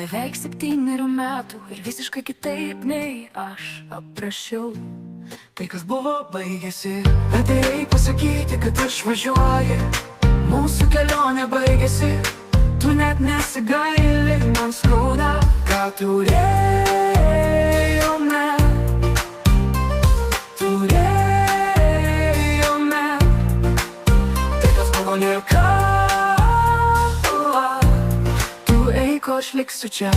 beveik 7 metų ir visiškai kitaip nei aš aprašiau. Tai kas buvo baigėsi, atėjai pasakyti, kad išvažiuoji. Mūsų kelionė baigėsi, tu net nesigaili, man skauda, ką turėjome. Tai kas buvo nieka. Tu eik, o aš liksiu čia.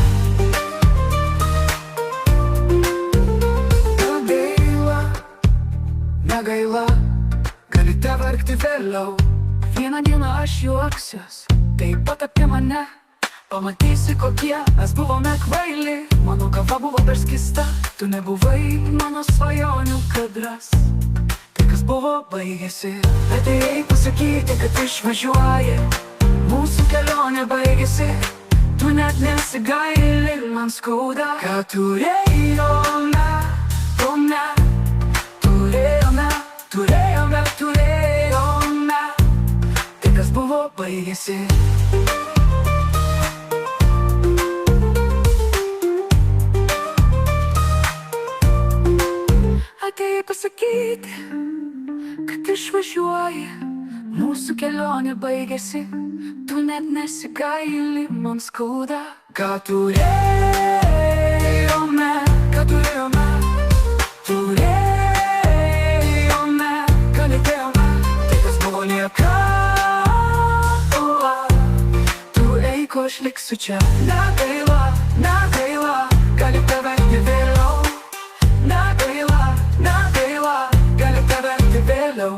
Negaila, galite verkti vėliau. Vieną dieną aš juoksiuos, Taip pat apie mane pamatysi, kokie mes buvome kvaili. Mano galva buvo per skysta, tu nebuvai mano svajonių kadras. Tai kas buvo baigėsi, atėjai pasakyti, kad išvažiuoji. Mūsų kelionė baigėsi, tu net nesigaili, man skauda, ką turėjome. Turėjome, tai kas buvo baigėsi. atėjai pasakyti, kad išvažiuoji. Mūsų kelionė baigėsi, tu net nesigaili, man skauda, Ką turėjome, tai kas buvo nieka. Tu eik, o aš liksiu čia. Negaila, galite verkti vėliau. Negaila, galite verkti vėliau.